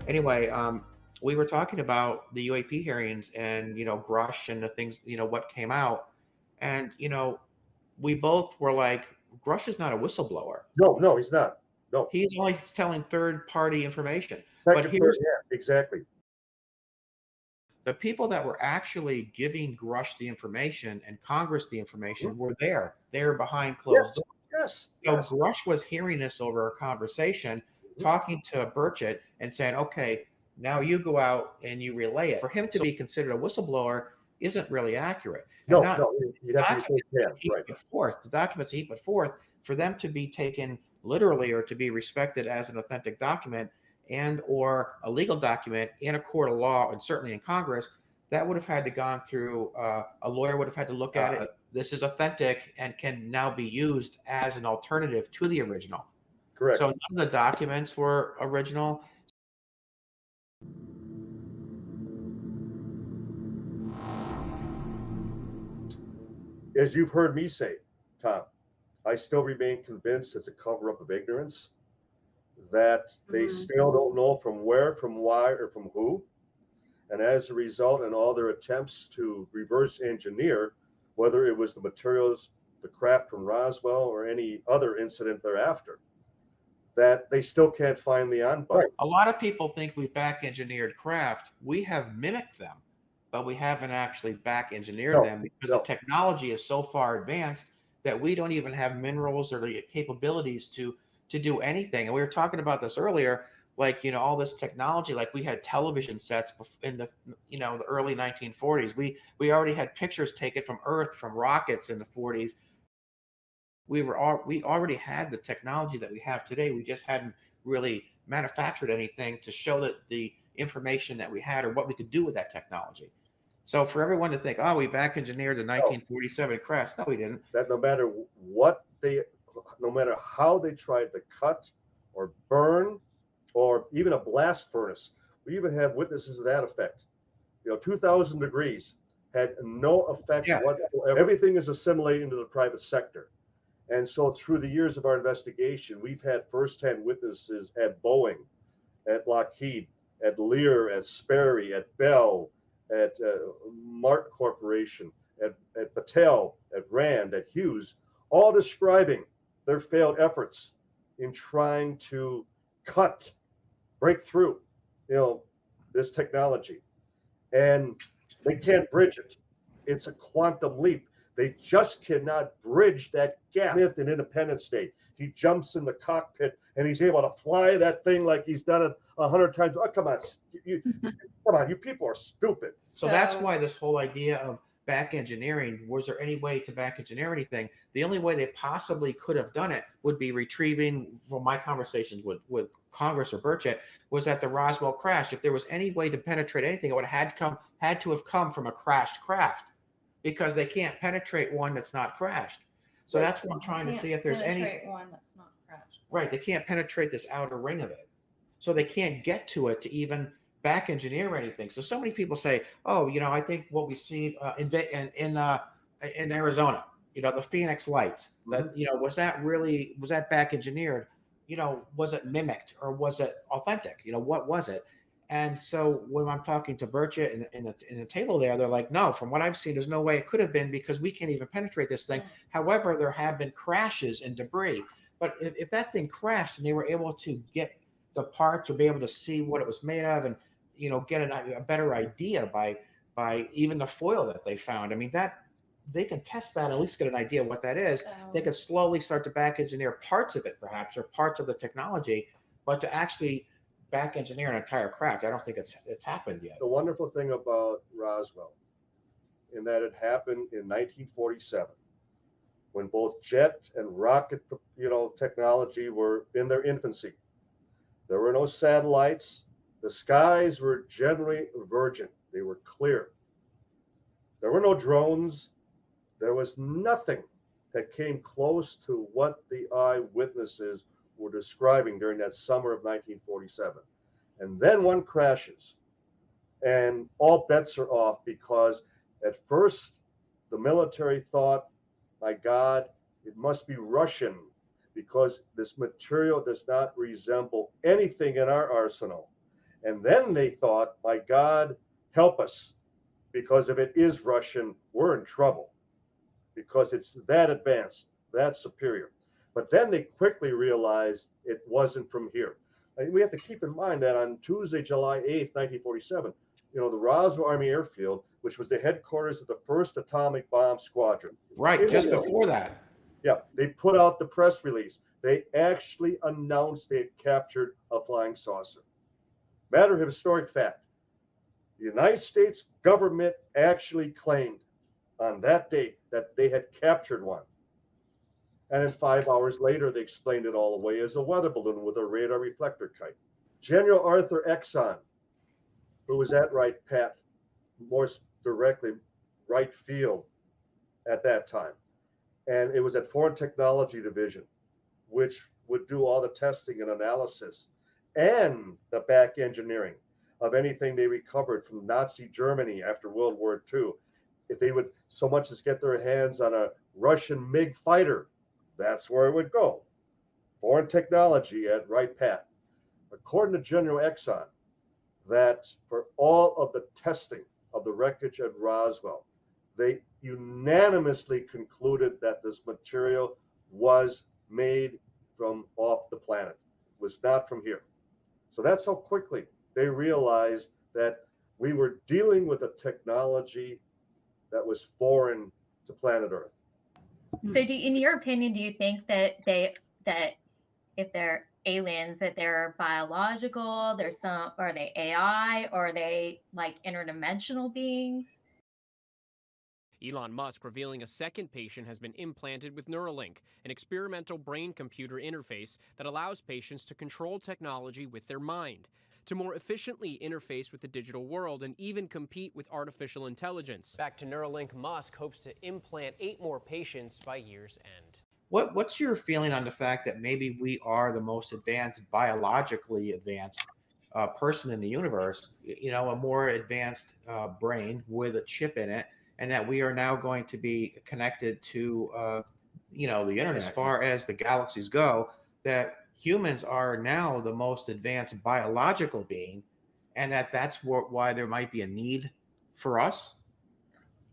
Anyway, we were talking about the UAP hearings and Grush and the things, what came out, and we both were like, Grush is not a whistleblower. No, no, he's not. No. He's only telling third-party information. But Second, third, here's yeah, exactly. the people that were actually giving Grush the information and Congress the information were there. They're behind closed Yes, doors. yes, yes. Grush was hearing this over a conversation, talking to Burchett and saying, okay, now you go out and you relay it. For him to be considered a whistleblower isn't really accurate. And No, not no, you'd have to be documents firsthand, he right. put forth, the documents he put forth, for them to be taken literally or to be respected as an authentic document and or a legal document in a court of law and certainly in Congress, that would have had to gone through a lawyer would have had to look at it. This is authentic and can now be used as an alternative to the original. Correct. So none of the documents were original. As you've heard me say, Thom, I still remain convinced it's a cover-up of ignorance, that they still don't know from where, from why, or from who. And as a result, in all their attempts to reverse engineer, whether it was the materials, the craft from Roswell, or any other incident thereafter, that they still can't find the on button. A lot of people think we back engineered craft. We have mimicked them, but we haven't actually back engineered them because the technology is so far advanced that we don't even have minerals or the capabilities to do anything. And we were talking about this earlier, like all this technology, like we had television sets in the the early 1940s. We already had pictures taken from Earth from rockets in the 40s. We already had the technology that we have today. We just hadn't really manufactured anything to show that the information that we had or what we could do with that technology. So for everyone to think, oh, we back engineered the 1947 crash, no, we didn't. That no matter no matter how they tried to cut or burn, or even a blast furnace, we even have witnesses of that effect. 2,000 degrees had no effect whatsoever. Everything is assimilated into the private sector. And so through the years of our investigation, we've had firsthand witnesses at Boeing, at Lockheed, at Lear, at Sperry, at Bell, at Mart Corporation, at Patel, at Rand, at Hughes, all describing their failed efforts in trying to break through, this technology. And they can't bridge it. It's a quantum leap. They just cannot bridge that gap. Smith in Independence Day, he jumps in the cockpit and he's able to fly that thing like he's done it 100 times. Oh, come on, you people are stupid. So that's why this whole idea of back engineering, was there any way to back engineer anything? The only way they possibly could have done it would be retrieving, from my conversations with Congress or Burchett, was at the Roswell crash. If there was any way to penetrate anything, it would have had to have come from a crashed craft, because they can't penetrate one that's not crashed. So that's what I'm trying to see if there's any one that's not crashed. Right, they can't penetrate this outer ring of it, so they can't get to it to even back engineer anything. So many people say, "Oh, I think what we see in Arizona, the Phoenix lights. That was that back engineered? Was it mimicked or was it authentic? What was it?" And so when I'm talking to Burchett in the table there, they're like, "No, from what I've seen, there's no way it could have been, because we can't even penetrate this thing." However, there have been crashes and debris. But if that thing crashed and they were able to get the parts or be able to see what it was made of and get a better idea by even the foil that they found, I mean, that they can test that and at least get an idea of what that is. They can slowly start to back engineer parts of it, perhaps, or parts of the technology, but to actually back engineer an entire craft, I don't think it's happened yet. The wonderful thing about Roswell, in that it happened in 1947, when both jet and rocket, technology were in their infancy. There were no satellites. The skies were generally virgin. They were clear. There were no drones. There was nothing that came close to what the eyewitnesses were describing during that summer of 1947. And then one crashes, and all bets are off, because at first the military thought, my God, it must be Russian, because this material does not resemble anything in our arsenal. And then they thought, my God, help us, because if it is Russian, we're in trouble because it's that advanced, that superior. But then they quickly realized it wasn't from here. And we have to keep in mind that on Tuesday, July 8th, 1947, the Roswell Army Airfield, which was the headquarters of the first atomic bomb squadron. Right, just before that. Yeah, they put out the press release. They actually announced they had captured a flying saucer. Matter of historic fact, the United States government actually claimed on that day that they had captured one. And then 5 hours later, they explained it all away as a weather balloon with a radar reflector kite. General Arthur Exon, who was at Wright Pat, more directly Wright Field at that time. And it was at Foreign Technology Division, which would do all the testing and analysis and the back engineering of anything they recovered from Nazi Germany after World War II. If they would so much as get their hands on a Russian MiG fighter, that's where it would go. Foreign Technology at Wright Pat. According to General Exon, that for all of the testing of the wreckage at Roswell, they unanimously concluded that this material was made from off the planet. It was not from here. So that's how quickly they realized that we were dealing with a technology that was foreign to planet Earth. So in your opinion, do you think that if they're aliens, that they're biological, are they AI, or are they like interdimensional beings? Elon Musk revealing a second patient has been implanted with Neuralink, an experimental brain-computer interface that allows patients to control technology with their mind, to more efficiently interface with the digital world and even compete with artificial intelligence. Back to Neuralink, Musk hopes to implant 8 more patients by year's end. What's your feeling on the fact that maybe we are the most advanced, biologically advanced person in the universe? A more advanced brain with a chip in it, and that we are now going to be connected to, the internet. As far as the galaxies go, that humans are now the most advanced biological being, and that's why there might be a need for us.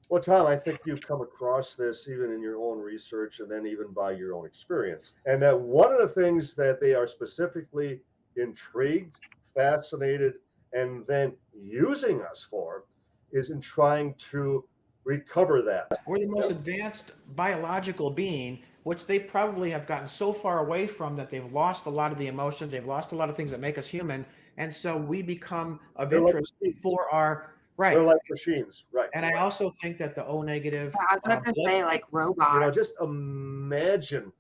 Well, Thom, I think you've come across this even in your own research and then even by your own experience. And that one of the things that they are specifically intrigued, fascinated, and then using us for is in trying to recover that. We're the most advanced biological being, which they probably have gotten so far away from that they've lost a lot of the emotions, they've lost a lot of things that make us human. And so we become of interest for our. Right. They're like machines, right? And I also think that the O negative. I was going to say like robots. Just imagine,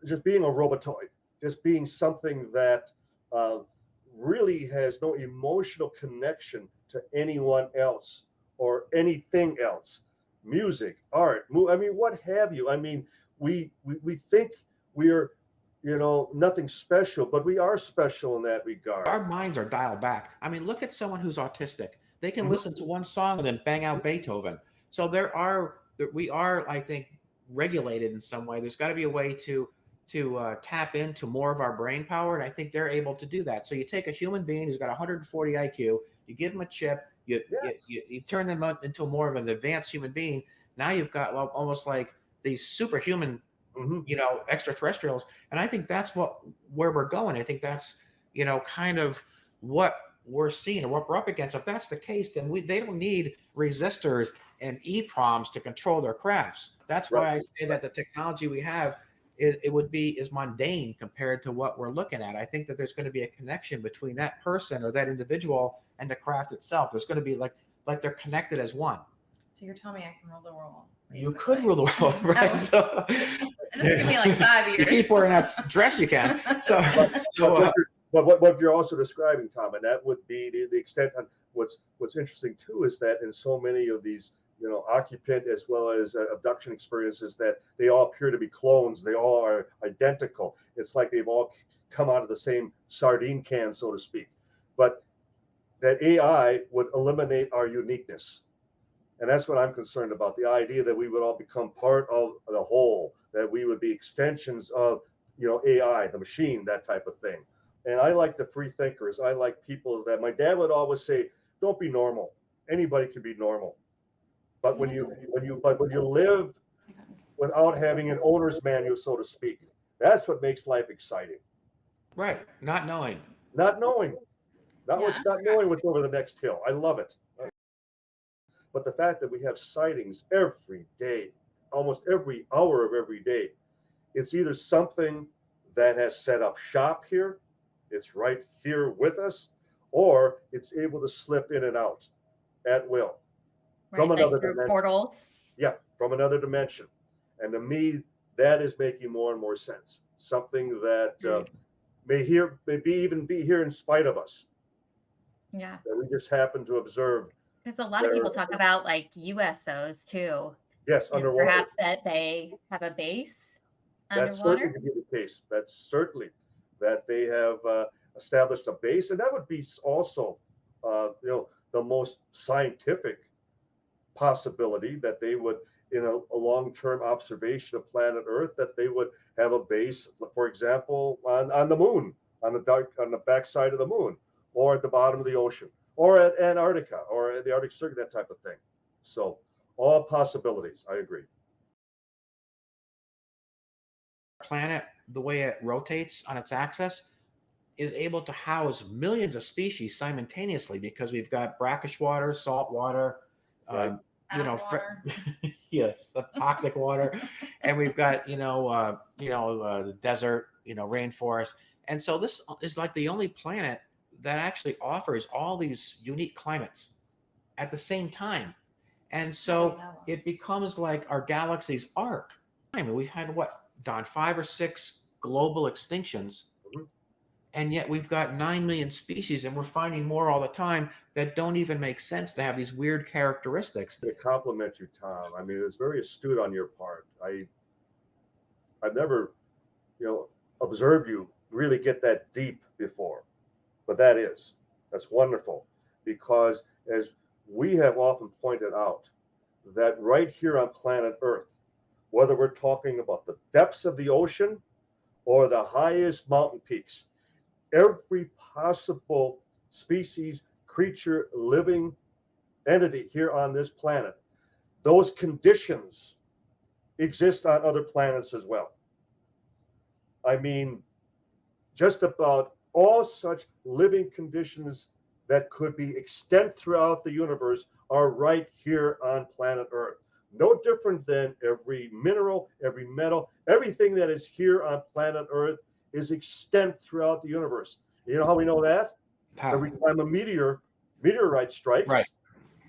just being a robotoid, just being something that really has no emotional connection to anyone else or anything else. Music, art, what have you? We think we're nothing special, but we are special in that regard. Our minds are dialed back. Look at someone who's autistic. They can listen to one song and then bang out Beethoven. So we are, I think, regulated in some way. There's got to be a way to tap into more of our brain power, and I think they're able to do that. So you take a human being who's got 140 IQ, you give them a chip, you turn them into more of an advanced human being. Now you've got almost like these superhuman extraterrestrials. And I think that's where we're going. I think that's, kind of what we're seeing or what we're up against. If that's the case, then they don't need resistors and EEPROMs to control their crafts. That's why I say that the technology we have is mundane compared to what we're looking at. I think that there's going to be a connection between that person or that individual and the craft itself. There's going to be like they're connected as one. So you're telling me I can rule the world? Basically. You could rule the world, right? So just give me like 5 years. You keep wearing that dress, you can. But what you're also describing, Thom, and that would be the extent on what's interesting too is that in so many of these occupant as well as abduction experiences, that they all appear to be clones. They all are identical. It's like they've all come out of the same sardine can, so to speak. But that AI would eliminate our uniqueness. And that's what I'm concerned about, the idea that we would all become part of the whole, that we would be extensions of, AI, the machine, that type of thing. And I like the free thinkers. I like people that my dad would always say, don't be normal. Anybody can be normal. But when you live without having an owner's manual, so to speak, that's what makes life exciting. Right. Not knowing. Not knowing. Not Yeah. knowing what's over the next hill. I love it. But the fact that we have sightings every day, almost every hour of every day, it's either something that has set up shop here, it's right here with us, or it's able to slip in and out at will from Right, another like through dimension. portals. Yeah, from another dimension. And to me, that is making more and more sense. Something that may even be here in spite of us, Yeah. that we just happen to observe. Because a lot of people talk about like USOs too. Yes, And underwater. perhaps that they have a base That's underwater. certainly the case. That's certainly that they have established a base, and that would be also, the most scientific possibility that they would, in a long-term observation of planet Earth, that they would have a base, for example, on the moon, on the backside of the moon, or at the bottom of the ocean, or at Antarctica, or at the Arctic Circle, that type of thing. So, all possibilities. I agree. Planet, the way it rotates on its axis, is able to house millions of species simultaneously because we've got brackish water, salt water, Right. Water. yes, the toxic water, and we've got the desert, rainforest, and so this is like the only planet that actually offers all these unique climates at the same time, and so it becomes like our galaxy's arc. I mean, we've had what, Don, 5 or 6 global extinctions, Mhm. and yet we've got 9 million species, and we're finding more all the time that don't even make sense to have these weird characteristics. To compliment you, Thom. I mean, it's very astute on your part. I've never, observed you really get that deep before, but that's wonderful, because as we have often pointed out, that right here on planet Earth, whether we're talking about the depths of the ocean or the highest mountain peaks, every possible species, creature, living entity here on this planet, those conditions exist on other planets as well. I mean, just about all such living conditions that could be extant throughout the universe are right here on planet Earth. No different than every mineral, every metal, everything that is here on planet Earth is extant throughout the universe. You know how we know that? Every time a meteorite strikes, Right.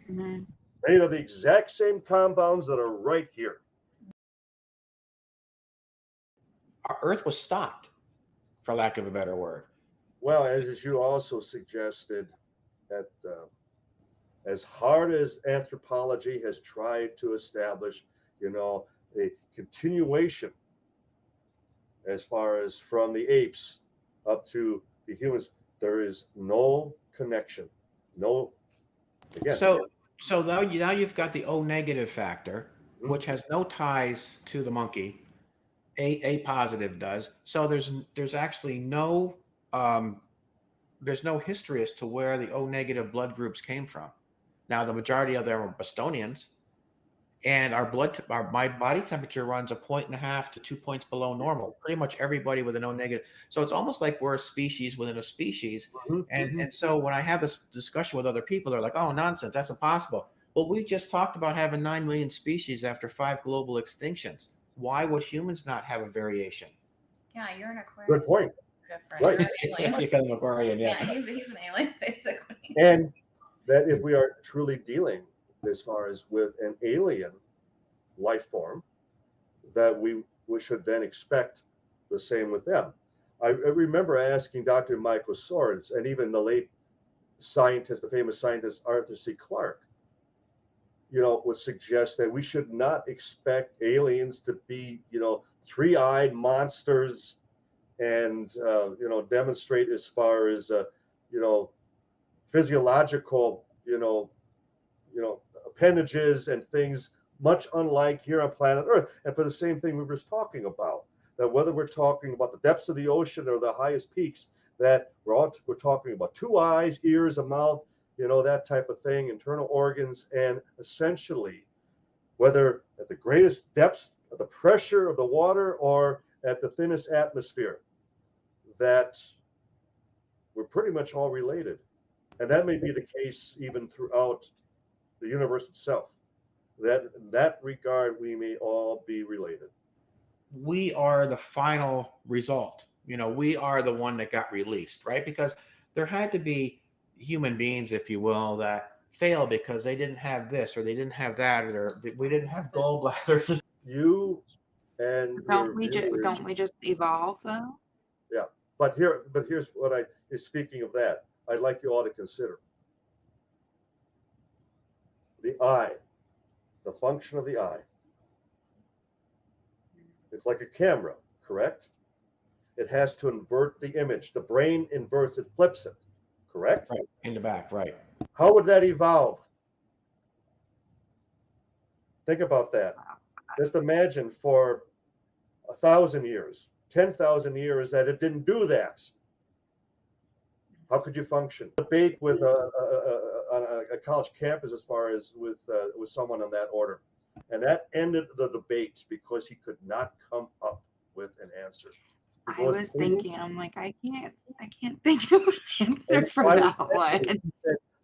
made of the exact same compounds that are right here. Our Earth was stopped, for lack of a better word. Well, as you also suggested, that as hard as anthropology has tried to establish, a continuation as far as from the apes up to the humans, there is no connection. No, again. So now you've got the O negative factor, which has no ties to the monkey. A positive does. So there's actually there's no history as to where the O negative blood groups came from. Now the majority of them are Bostonians, and my body temperature runs 1.5 to 2 points below normal. Pretty much everybody with an O negative. So it's almost like we're a species within a species. And so when I have this discussion with other people, they're like, "Oh, nonsense, that's impossible." Well, we just talked about having 9 million species after 5 global extinctions. Why would humans not have a variation? Yeah, you're an Aquarius. Good point. Different. Right. You're an alien. Because I'm Aquarian, yeah. Yeah, he's an alien, basically. And that if we are truly dealing as far as with an alien life form, that we should then expect the same with them. I remember asking Dr. Michael Swords and even the late scientist, the famous scientist Arthur C. Clarke, would suggest that we should not expect aliens to be, three-eyed monsters and, demonstrate as far as, physiological, appendages and things much unlike here on planet Earth. And for the same thing we were just talking about, that whether we're talking about the depths of the ocean or the highest peaks, that we're talking about 2 eyes, ears, a mouth, that type of thing, internal organs, and essentially, whether at the greatest depths of the pressure of the water or at the thinnest atmosphere, that we're pretty much all related. And that may be the case even throughout the universe itself. That in that regard, we may all be related. We are the final result. We are the one that got released, right? Because there had to be human beings, if you will, that failed because they didn't have this or they didn't have that, or we didn't have gallbladders. You and your viewers, Don't we just evolve though? yeah. But here's what speaking of that, I'd like you all to consider. The eye, the function of the eye. It's like a camera, correct? It has to invert the image. The brain inverts it, flips it, correct? Right, in the back, right. How would that evolve? Think about that. Just imagine for 1,000 years, 10,000 years that it didn't do that. How could you function? Debate with a college campus as far as with someone on that order. And that ended the debate because he could not come up with an answer. I was thinking, I'm like, I can't think of an answer for that one.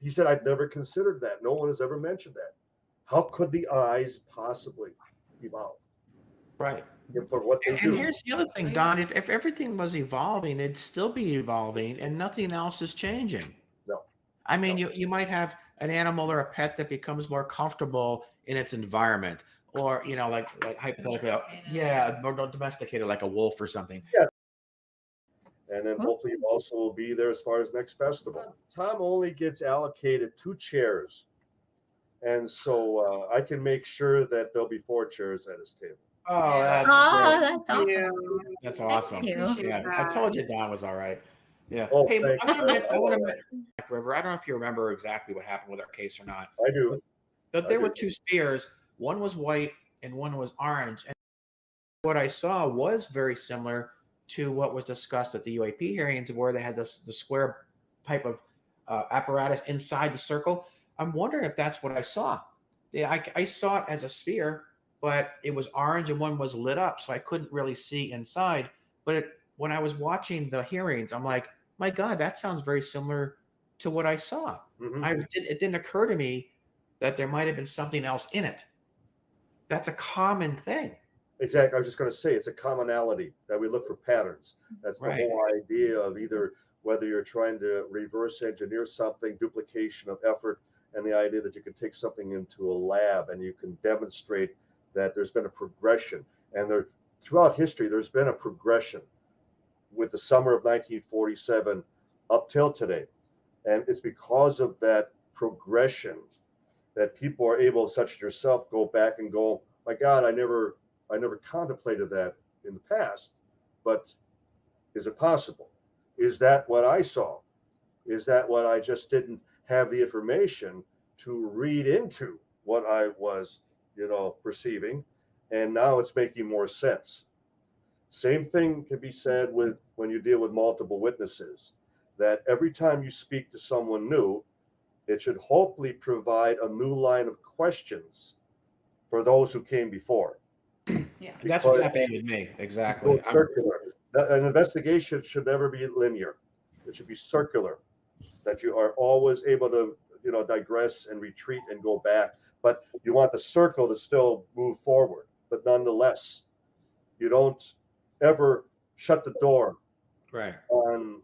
He said, I've never considered that. No one has ever mentioned that. How could the eyes possibly evolve? Right. For what they do. And here's the other thing, Don. If everything was evolving, it'd still be evolving and nothing else is changing. No. I mean, you might have an animal or a pet that becomes more comfortable in its environment, or like hypothetically, more domesticated, like a wolf or something. Yeah. And then hopefully you also will be there as far as next festival. Thom only gets allocated 2 chairs. And so I can make sure that there'll be 4 chairs at his table. Oh, that's that's great. awesome. That's awesome. Thank you. Yeah, I told you Don was all right. Yeah. Oh, Hey, thank I want to River. I don't know if you remember exactly what happened with our case or not. I do. But there were 2 spheres. One was white and one was orange. And what I saw was very similar to what was discussed at the UAP hearings, where they had the square type of apparatus inside the circle. I'm wondering if that's what I saw. Yeah, I saw it as a sphere, but it was orange and one was lit up, so I couldn't really see inside. But when I was watching the hearings, I'm like, my God, that sounds very similar to what I saw. Mhm. It didn't occur to me that there might have been something else in it. That's a common thing. Exactly. I was just going to say it's a commonality that we look for patterns. That's the Right. whole idea of either whether you're trying to reverse engineer something, duplication of effort, and the idea that you can take something into a lab and you can demonstrate that there's been a progression. And throughout history, there's been a progression with the summer of 1947 up till today. And it's because of that progression that people are able, such as yourself, go back and go, my God, I never contemplated that in the past, but is it possible? Is that what I saw? Is that what I just didn't have the information to read into what I was, perceiving? And now it's making more sense. Same thing can be said with when you deal with multiple witnesses, that every time you speak to someone new, it should hopefully provide a new line of questions for those who came before. Yeah. That's what's happening with me. Exactly. Circular. An investigation should never be linear. It should be circular, that you are always able to, digress and retreat and go back. But you want the circle to still move forward. But nonetheless, you don't ever shut the door Right. on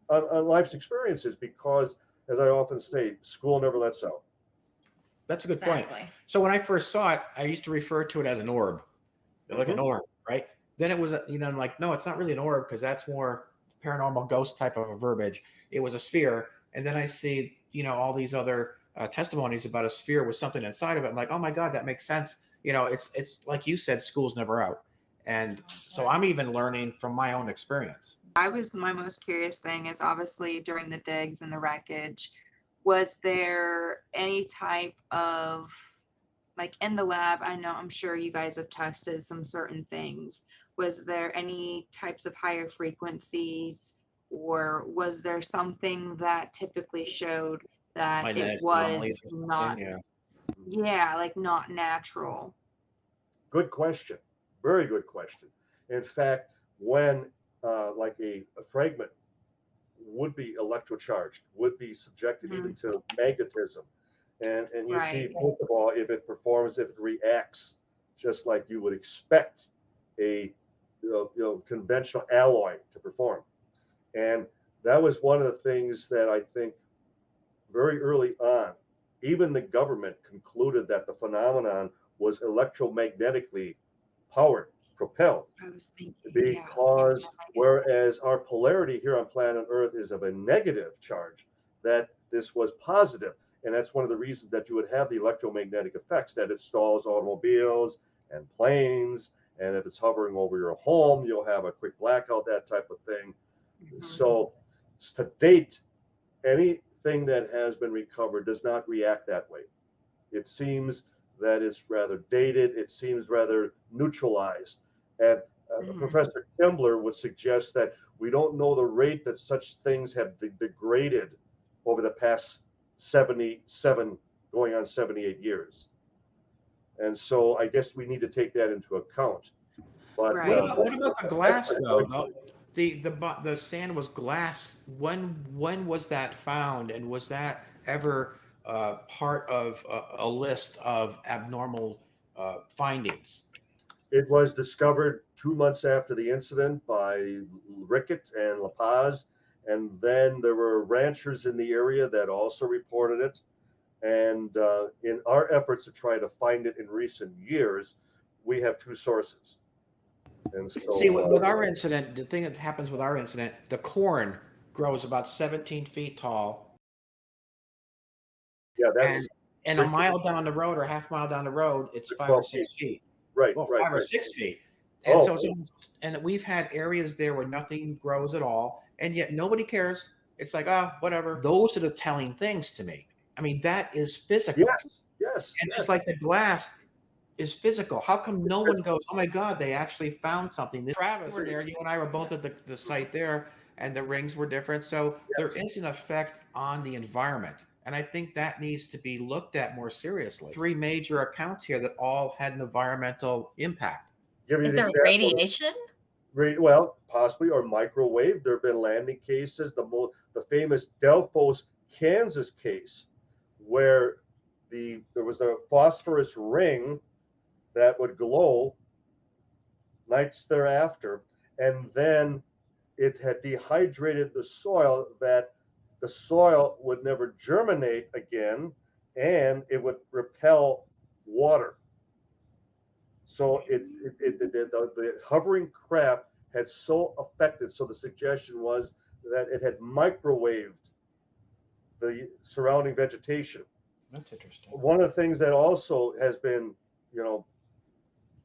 life's experiences because, as I often say, school never lets out. That's a good point. Exactly. So when I first saw it, I used to refer to it as an orb, like an orb, right? Then it was, I'm like, no, it's not really an orb because that's more paranormal ghost type of a verbiage. It was a sphere. And then I see, all these other testimonies about a sphere with something inside of it. I'm like, oh my God, that makes sense. It's like you said, school's never out. And so I'm even learning from my own experience. My most curious thing is obviously during the digs and the wreckage, was there any type of, like in the lab, I'm sure you guys have tested some certain things. Was there any types of higher frequencies or was there something that typically showed that Magnetic it was anomalies or something, not, yeah. yeah, like not natural? Good question. Very good question. In fact, when like a fragment would be electrocharged, would be subjected Mhm. even to magnetism. And you see, Right. first of all, if it performs, if it reacts just like you would expect a conventional alloy to perform. And that was one of the things that I think very early on, even the government concluded that the phenomenon was electromagnetically powered, propelled, I was thinking, yeah. because whereas our polarity here on planet Earth is of a negative charge, that this was positive. And that's one of the reasons that you would have the electromagnetic effects, that it stalls automobiles and planes. And if it's hovering over your home, you'll have a quick blackout, that type of thing. Mhm. So to date, anything that has been recovered does not react that way. It seems that it's rather dated. It seems rather neutralized. And Mhm. Professor Kembler would suggest that we don't know the rate that such things have degraded over the past 77, going on 78 years. And so I guess we need to take that into account. But Right. What about the glass though? The sand was glass. When was that found, and was that ever part of a list of abnormal findings? it was discovered 2 months after the incident by Rickett and La Paz. And then there were ranchers in the area that also reported it. And in our efforts to try to find it in recent years, we have two sources. And so, See, with our incident, the thing that happens with our incident, the corn grows about 17 feet tall, yeah, and that's and a mile down the road or half mile down the road, it's 5 or 12 feet. 6 feet. Right, Well, right, 5 or right. 6 feet. And so Oh, it's and we've had areas there where nothing grows at all, and yet nobody cares. It's like, ah, whatever. Those are the telling things to me. I mean, that is physical. yes, yes, And yes. just like the glass is physical. How come no one goes, oh my God, they actually found something? Travis were there. You and I were both at the site there, and the rings were different. So there is an effect on the environment. And I think that needs to be looked at more seriously. 3 major accounts here that all had an environmental impact. Give you Is an there example. radiation? Well, possibly, or microwave. There have been landing cases. The famous Delphos, Kansas case, where there was a phosphorus ring that would glow nights thereafter, and then it had dehydrated the soil, that the soil would never germinate again, and it would repel water. So the hovering craft had so affected. So the suggestion was that it had microwaved the surrounding vegetation. That's interesting. One of the things that also has been,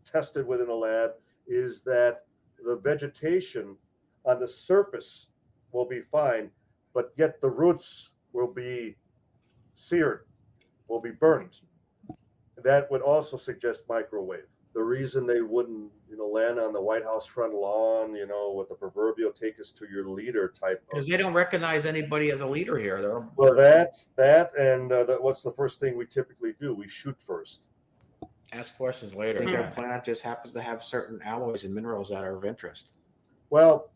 tested within a lab is that the vegetation on the surface will be fine, but yet the roots will be seared, will be burnt. That would also suggest microwave. The reason they wouldn't, land on the White House front lawn, with the proverbial "take us to your leader" type of. Because they don't recognize anybody as a leader here. Well, that's that, and what's the first thing we typically do? We shoot first. Ask questions later. I think our planet just happens to have certain alloys and minerals that are of interest. Well,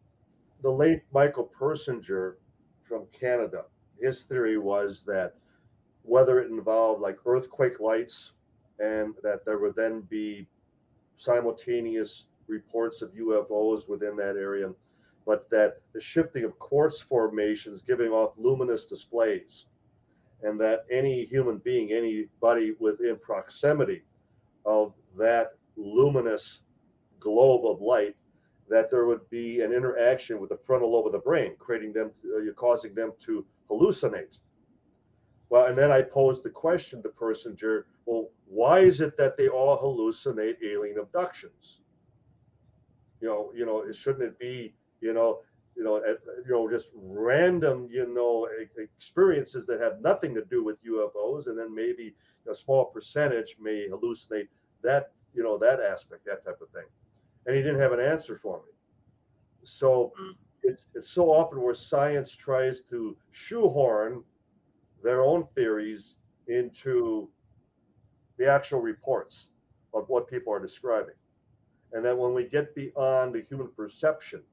the late Michael Persinger from Canada, his theory was that whether it involved like earthquake lights, and that there would then be simultaneous reports of UFOs within that area, but that the shifting of quartz formations giving off luminous displays, and that any human being, anybody within proximity of that luminous globe of light, that there would be an interaction with the frontal lobe of the brain, causing them to hallucinate. Well, and then I posed the question to Persinger, well, why is it that they all hallucinate alien abductions? Shouldn't it be, just random, experiences that have nothing to do with UFOs, and then maybe a small percentage may hallucinate that, that aspect, that type of thing. And he didn't have an answer for me. So it's so often where science tries to shoehorn their own theories into the actual reports of what people are describing. And then when we get beyond the human perception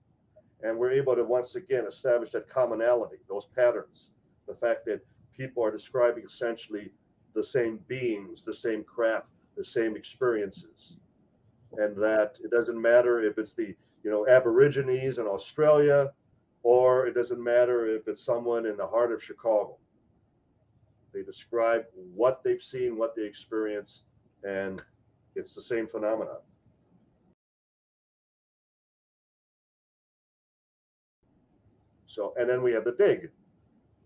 and we're able to once again establish that commonality, those patterns, the fact that people are describing essentially the same beings, the same craft, the same experiences, and that it doesn't matter if it's the Aborigines in Australia, or it doesn't matter if it's someone in the heart of Chicago. They describe what they've seen, what they experience, and it's the same phenomenon. So, and then we have the dig.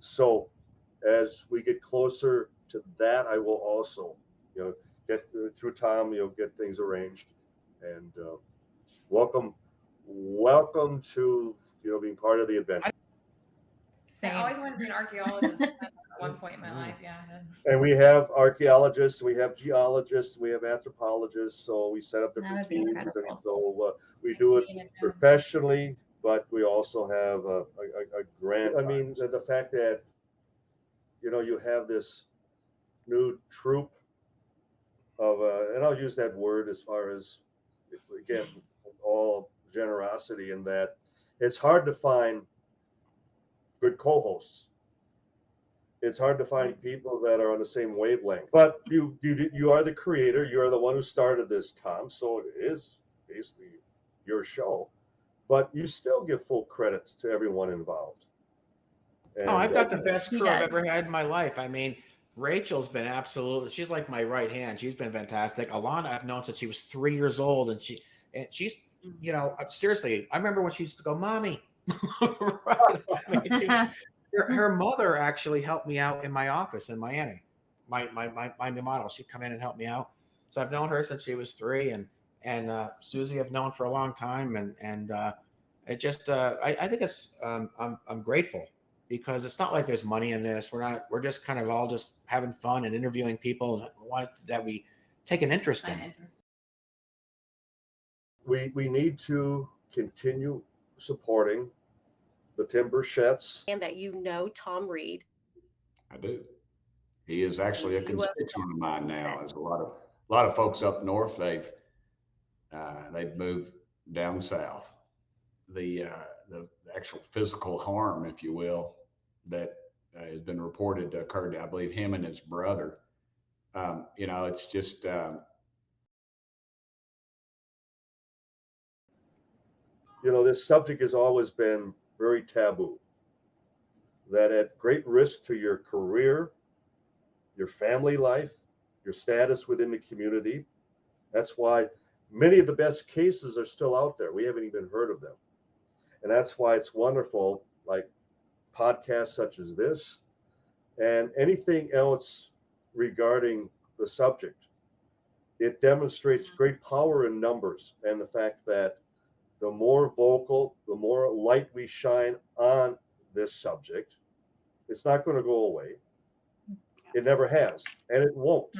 So as we get closer to that, I will also, get through Thom, get things arranged, and welcome to, being part of the adventure. I Same. always wanted to be an archaeologist at one point in my life. Yeah. And we have archaeologists, we have geologists, we have anthropologists. So we set up That different would be teams, and incredible. so we do it professionally, but we also have a grant. I mean, the fact that you have this new troop of, and I'll use that word as far as, again, all generosity, in that it's hard to find good co-hosts. It's hard to find people that are on the same wavelength. But you are the creator. You are the one who started this, Thom. So it is basically your show. But you still give full credit to everyone involved. And, I've got the best He crew I've does. ever had in my life. I mean, Rachel's been absolutely, she's like my right hand. She's been fantastic. Alana, I've known since she was 3 years old, and she's, seriously, I remember when she used to go, "Mommy." Right. I mean, her mother actually helped me out in my office in Miami. My new model, she'd come in and help me out. So I've known her since she was 3, and Susie I've known for a long time, and it just I think it's I'm grateful, because it's not like there's money in this. We're just kind of all just having fun and interviewing people that we take an interest in. we need to continue supporting the Tim Burchetts. And that Thom Reed. I do. He is actually a He's UFO. constituent of mine now. There's a lot of folks up north. They've moved down south. The actual physical harm, if you will, that has been reported to occurred to, I believe, him and his brother. It's just this subject has always been very taboo. That at great risk to your career, your family life, your status within the community. That's why many of the best cases are still out there. We haven't even heard of them. And that's why it's wonderful, like podcasts such as this and anything else regarding the subject. It demonstrates great power in numbers, and the fact that the more vocal, the more light we shine on this subject, it's not going to go away. It never has, and it won't.